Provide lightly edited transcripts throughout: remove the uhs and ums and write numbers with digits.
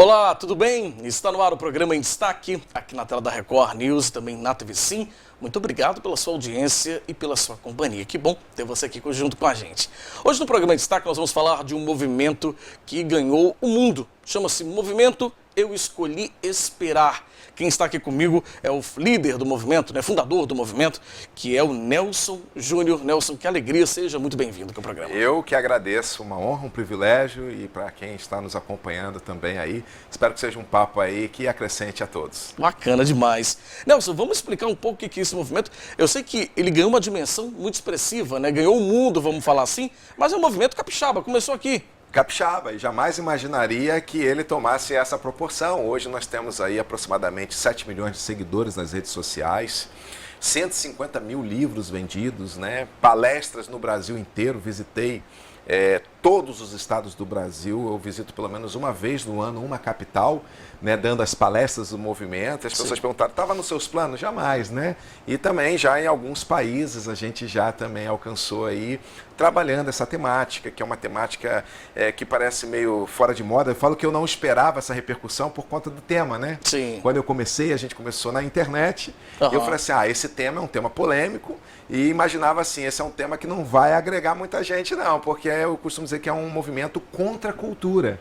Olá, tudo bem? Está no ar o programa em destaque, aqui na tela da Record News, também na TV Sim. Muito obrigado pela sua audiência e pela sua companhia. Que bom ter você aqui junto com a gente. Hoje no programa em destaque nós vamos falar de um movimento que ganhou o mundo. Chama-se Movimento Eu Escolhi Esperar. Quem está aqui comigo é o líder do movimento, fundador do movimento, que é o Nelson Júnior. Nelson, que alegria, seja muito bem-vindo ao programa. Eu que agradeço, uma honra, um privilégio, e para quem está nos acompanhando também aí, espero que seja um papo aí que acrescente a todos. Bacana demais. Nelson, vamos explicar um pouco o que é esse movimento. Eu sei que ele ganhou uma dimensão muito expressiva, ganhou o mundo, vamos falar assim, mas é um movimento capixaba, começou aqui. Capixaba, e jamais imaginaria que ele tomasse essa proporção. Hoje nós temos aí aproximadamente 7 milhões de seguidores nas redes sociais, 150 mil livros vendidos, palestras no Brasil inteiro, visitei todos os estados do Brasil, eu visito pelo menos uma vez no ano uma capital, dando as palestras do movimento. As pessoas perguntaram, estava nos seus planos? Jamais, E também já em alguns países a gente já também alcançou aí, trabalhando essa temática, que é uma temática que parece meio fora de moda. Eu falo que eu não esperava essa repercussão por conta do tema, Sim. Quando eu comecei, a gente começou na internet, eu falei assim, esse tema é um tema polêmico, e imaginava assim, esse é um tema que não vai agregar muita gente não, porque eu costumo dizer que é um movimento contra a cultura.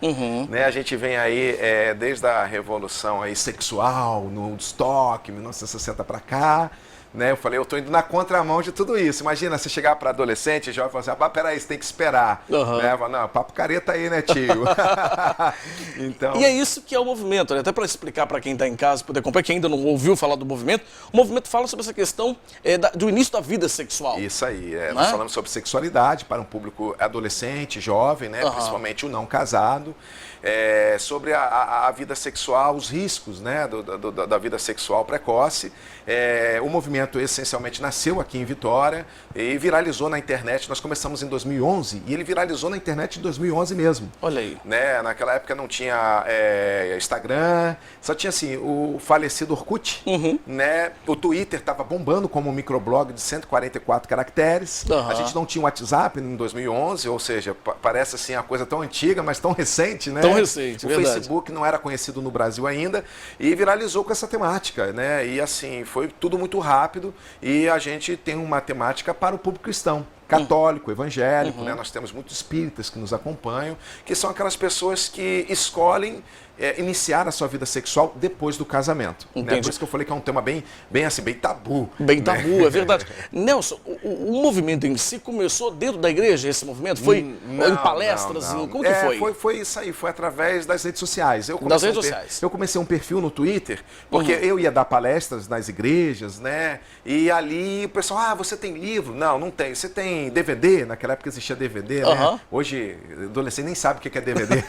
A gente vem aí desde a revolução aí sexual, no Woodstock, 1960 para cá, eu falei, eu estou indo na contramão de tudo isso. Imagina, você chegar para adolescente, jovem, e falar assim, peraí, você tem que esperar. Não, papo careta aí, tio? Então... E é isso que é o movimento, até para explicar para quem está em casa, poder acompanhar, quem ainda não ouviu falar do movimento, o movimento fala sobre essa questão do início da vida sexual. Isso aí, nós falamos sobre sexualidade para um público adolescente, jovem, principalmente o não casado, sobre a vida sexual, os riscos da vida sexual precoce. O movimento essencialmente nasceu aqui em Vitória e viralizou na internet. Nós começamos em 2011 e ele viralizou na internet em 2011 mesmo. Olha aí. Naquela época não tinha Instagram, só tinha assim, o falecido Orkut, O Twitter estava bombando como um microblog de 144 caracteres. A gente não tinha o WhatsApp em 2011, ou seja, parece assim uma coisa tão antiga, mas tão recente, Tão recente, verdade. O Facebook não era conhecido no Brasil ainda e viralizou com essa temática, E assim, foi tudo muito rápido e a gente tem uma temática para o público cristão, católico, evangélico, Nós temos muitos espíritas que nos acompanham, que são aquelas pessoas que escolhem iniciar a sua vida sexual depois do casamento. Por isso que eu falei que é um tema bem tabu. Bem tabu, é verdade. Nelson, o movimento em si começou dentro da igreja, esse movimento? Foi em palestras? Não. Como que foi? Foi isso aí, foi através das redes sociais. Eu comecei um perfil no Twitter, porque eu ia dar palestras nas igrejas, E ali o pessoal, você tem livro? Não tem. Você tem DVD? Naquela época existia DVD, Hoje, adolescente nem sabe o que é DVD.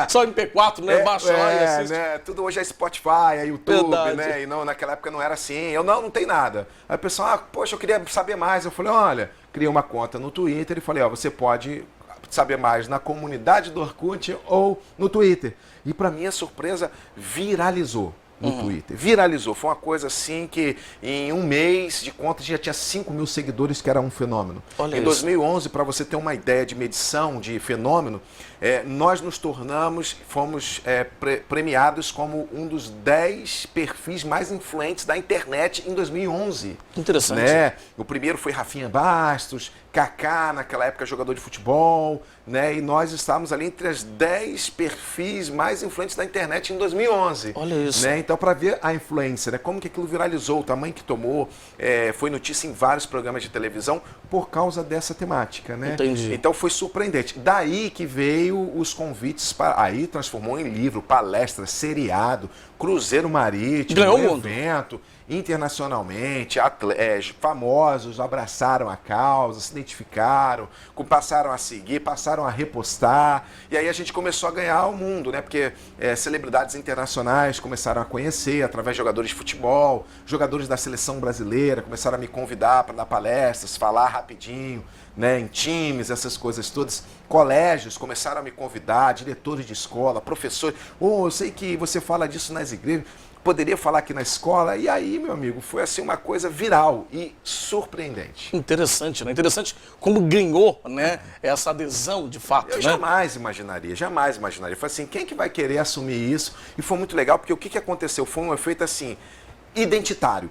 Só MP4, Baixa lá e assiste. Tudo hoje é Spotify, é YouTube, Verdade. E naquela época não era assim. Eu não tem nada. Aí o pessoal, poxa, eu queria saber mais. Eu falei, olha, criei uma conta no Twitter e falei, você pode saber mais na comunidade do Orkut ou no Twitter. E para minha surpresa, viralizou no Twitter. Viralizou. Foi uma coisa assim que em um mês de conta já tinha 5 mil seguidores, que era um fenômeno. Olha em 2011, para você ter uma ideia de medição de fenômeno, nós fomos premiados como um dos 10 perfis mais influentes da internet em 2011. Interessante. O primeiro foi Rafinha Bastos, Kaká, naquela época jogador de futebol, e nós estávamos ali entre as 10 perfis mais influentes da internet em 2011. Olha isso. Então, para ver a influência, como que aquilo viralizou, o tamanho que tomou, foi notícia em vários programas de televisão por causa dessa temática, Entendi. Então foi surpreendente. Daí que veio os convites para... Aí transformou em livro, palestra, seriado, cruzeiro marítimo, evento, internacionalmente, famosos abraçaram a causa, se identificaram, passaram a seguir, passaram a repostar, e aí a gente começou a ganhar o mundo, Porque celebridades internacionais começaram a conhecer através de jogadores de futebol, jogadores da seleção brasileira começaram a me convidar para dar palestras, falar rapidinho, em times, essas coisas todas. Colégios começaram a me convidar, diretores de escola, professores. Eu sei que você fala disso nas igrejas. poderia falar aqui na escola. E aí, meu amigo, foi assim uma coisa viral e surpreendente. Interessante, né? Interessante como ganhou, né, essa adesão de fato, Eu né? jamais imaginaria. Foi assim, quem que vai querer assumir isso? E foi muito legal, porque o que aconteceu? Foi um efeito assim, identitário.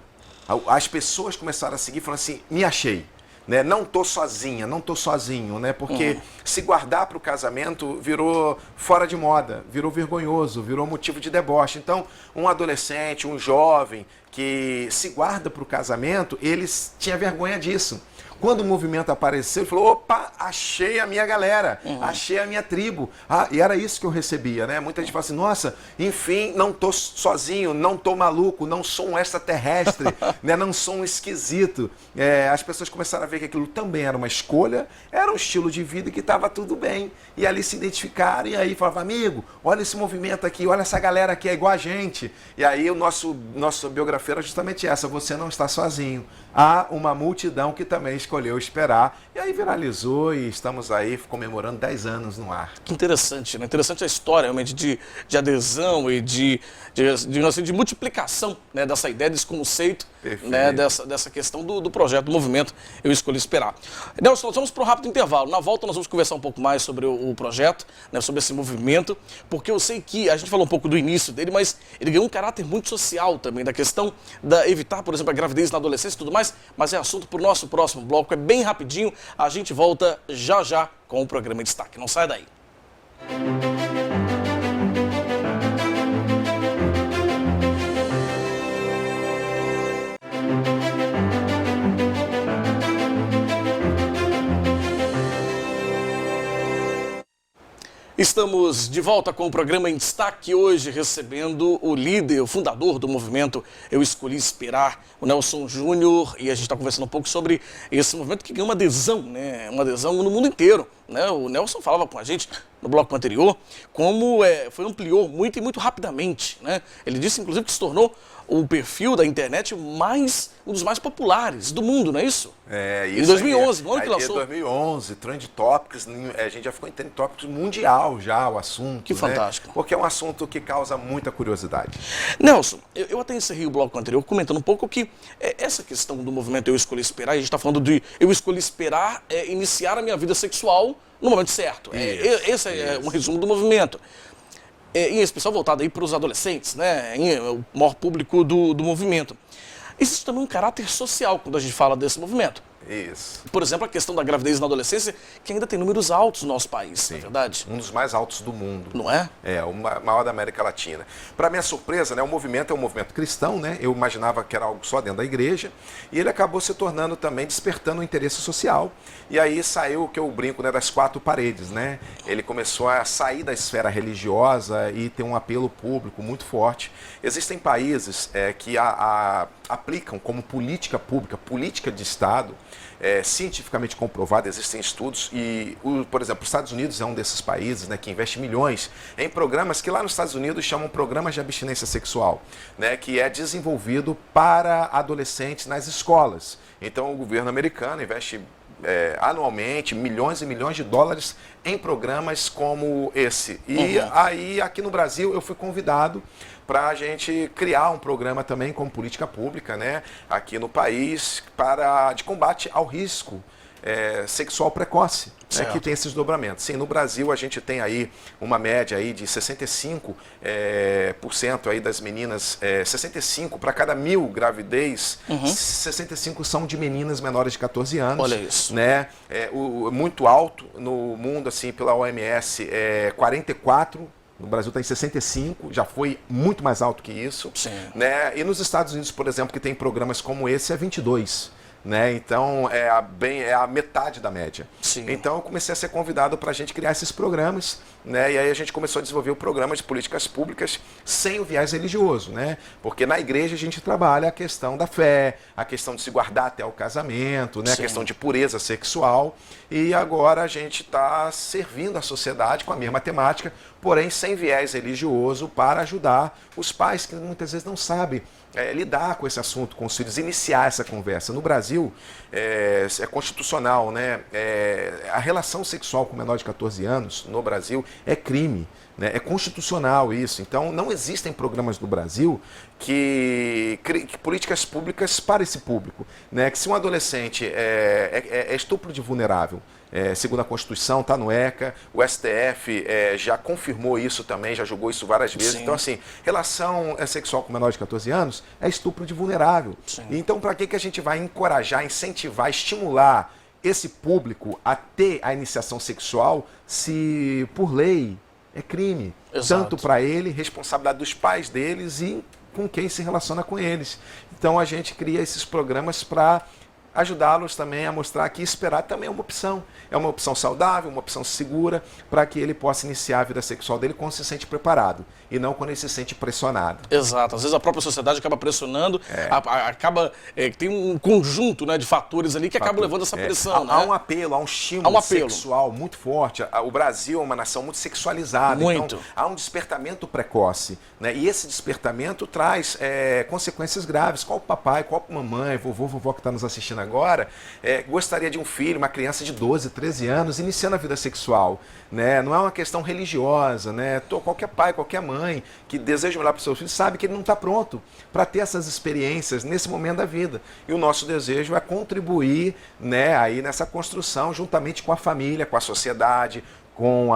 As pessoas começaram a seguir, falando assim, me achei. Né? Não tô sozinha, não tô sozinho, né? Porque se guardar para o casamento virou fora de moda, virou vergonhoso, virou motivo de deboche. Então, um adolescente, um jovem que se guarda para o casamento, eles tinham vergonha disso. Quando o movimento apareceu, ele falou, opa, achei a minha galera, achei a minha tribo. E era isso que eu recebia, né? Muita gente fala assim, nossa, enfim, não tô sozinho, não tô maluco, não sou um extraterrestre, né? Não sou um esquisito. As pessoas começaram a ver que aquilo também era uma escolha, era um estilo de vida que estava tudo bem. E ali se identificaram, e aí falavam, amigo, olha esse movimento aqui, olha essa galera aqui, é igual a gente. E aí nossa biografia era justamente essa, você não está sozinho. Há uma multidão que também escolheu esperar, e aí viralizou e estamos aí comemorando 10 anos no ar. Que interessante, né? Interessante a história realmente de adesão e de multiplicação, né, dessa ideia, desse conceito, né, dessa questão do projeto, do movimento Eu Escolhi Esperar. Nelson, nós vamos para um rápido intervalo. Na volta nós vamos conversar um pouco mais sobre o projeto, né, sobre esse movimento, porque eu sei que a gente falou um pouco do início dele, mas ele ganhou um caráter muito social também, da questão da evitar, por exemplo, a gravidez na adolescência e tudo mais, mas é assunto para o nosso próximo bloco, é bem rapidinho, a gente volta já já com o programa em destaque. Não sai daí. Estamos de volta com o programa em destaque, hoje recebendo o líder, o fundador do movimento Eu Escolhi Esperar, o Nelson Júnior, e a gente está conversando um pouco sobre esse movimento que ganhou uma adesão, né? Uma adesão no mundo inteiro, né? O Nelson falava com a gente no bloco anterior como ampliou muito e muito rapidamente, né? Ele disse, inclusive, que se tornou o perfil da internet um dos mais populares do mundo, não é isso? Isso. Em 2011, no ano que lançou. Em 2011, Trend Topics, a gente já ficou em Trend Topics mundial já, o assunto. Que fantástico. Porque é um assunto que causa muita curiosidade. Nelson, eu até encerrei o bloco anterior comentando um pouco que essa questão do movimento Eu Escolhi Esperar, a gente está falando de eu escolhi esperar iniciar a minha vida sexual no momento certo. Esse é um resumo do movimento. Em especial voltado aí para os adolescentes, né? O maior público do movimento. Existe também um caráter social quando a gente fala desse movimento. Isso. Por exemplo, a questão da gravidez na adolescência, que ainda tem números altos no nosso país, Sim. não é verdade? Um dos mais altos do mundo. Não é? O maior da América Latina. Para minha surpresa, né, o movimento é um movimento cristão, né? Eu imaginava que era algo só dentro da igreja, e ele acabou se tornando também, despertando o interesse social. E aí saiu o que eu brinco, né, das 4 paredes, né? Ele começou a sair da esfera religiosa e ter um apelo público muito forte. Existem países que aplicam como política pública, política de Estado, cientificamente comprovado, existem estudos e, por exemplo, os Estados Unidos é um desses países, né, que investe milhões em programas que lá nos Estados Unidos chamam programas de abstinência sexual, né, que é desenvolvido para adolescentes nas escolas. Então o governo americano investe anualmente milhões e milhões de dólares em programas como esse. E aí aqui no Brasil eu fui convidado para a gente criar um programa também como política pública, né, aqui no país, de combate ao risco sexual precoce, né, que tem esses dobramentos. Sim, no Brasil a gente tem aí uma média aí de 65% aí das meninas, 65 para cada 1000 gravidez, 65 são de meninas menores de 14 anos. Olha isso. Né, muito alto no mundo, assim, pela OMS, 44%. No Brasil está em 65, já foi muito mais alto que isso. Sim. Né? E nos Estados Unidos, por exemplo, que tem programas como esse, é 22. Né? Então, é a metade da média. Sim. Então, eu comecei a ser convidado para a gente criar esses programas, né? E aí a gente começou a desenvolver o programa de políticas públicas sem o viés religioso, né? Porque na igreja a gente trabalha a questão da fé, a questão de se guardar até o casamento, né? A questão de pureza sexual. E agora a gente está servindo a sociedade com a mesma temática, porém sem viés religioso, para ajudar os pais que muitas vezes não sabem lidar com esse assunto, com os filhos, iniciar essa conversa. No Brasil, é constitucional, né? A relação sexual com menor de 14 anos no Brasil é crime. né? É constitucional isso. Então, não existem programas no Brasil que políticas públicas para esse público, né? Que se um adolescente é estupro de vulnerável, segundo a Constituição, está no ECA, o STF já confirmou isso também, já julgou isso várias vezes. Sim. Então, assim, relação sexual com menor de 14 anos é estupro de vulnerável. Sim. Então, para que a gente vai encorajar, incentivar, estimular esse público a ter a iniciação sexual se, por lei, é crime? Exato. Tanto para ele, responsabilidade dos pais deles e com quem se relaciona com eles. Então, a gente cria esses programas para ajudá-los também a mostrar que esperar também é uma opção. É uma opção saudável, uma opção segura, para que ele possa iniciar a vida sexual dele quando se sente preparado, e não quando ele se sente pressionado. Exato. Às vezes a própria sociedade acaba pressionando, tem um conjunto, né, de fatores ali que acaba levando essa pressão. Há um apelo, há um estímulo sexual muito forte. O Brasil é uma nação muito sexualizada. Muito. Então há um despertamento precoce, né? E esse despertamento traz consequências graves. Qual papai, qual mamãe, vovó que está nos assistindo agora, gostaria de um filho, uma criança de 12, 13 anos, iniciando a vida sexual, né? Não é uma questão religiosa, né? Qualquer pai, qualquer mãe que deseja olhar para o seu filho sabe que ele não está pronto para ter essas experiências nesse momento da vida. E o nosso desejo é contribuir, né, aí nessa construção, juntamente com a família, com a sociedade, com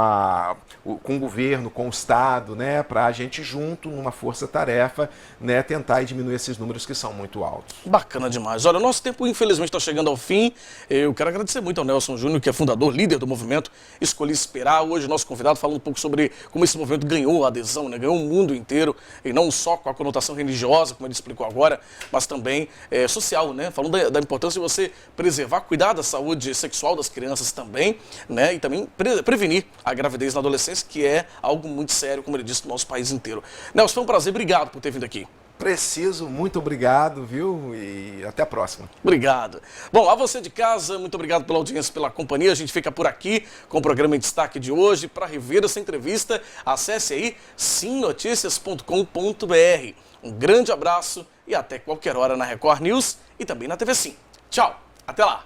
o governo, com o Estado, né, para a gente junto, numa força-tarefa, né, tentar diminuir esses números que são muito altos. Bacana demais. Olha, o nosso tempo infelizmente está chegando ao fim. Eu quero agradecer muito ao Nelson Júnior, que é fundador, líder do movimento Escolhi Esperar. Hoje nosso convidado falando um pouco sobre como esse movimento ganhou adesão, né, ganhou o mundo inteiro, e não só com a conotação religiosa, como ele explicou agora, mas também social, né, falando da importância de você preservar, cuidar da saúde sexual das crianças também, né, e também prevenir a gravidez na adolescência, que é algo muito sério, como ele disse, no nosso país inteiro. Nelson, foi um prazer, obrigado por ter vindo aqui. Muito obrigado, viu? E até a próxima. Obrigado. Bom, a você de casa, muito obrigado pela audiência, pela companhia. A gente fica por aqui com o programa em destaque de hoje. Para rever essa entrevista, acesse aí simnoticias.com.br. Um grande abraço e até qualquer hora na Record News e também na TV Sim. Tchau, até lá.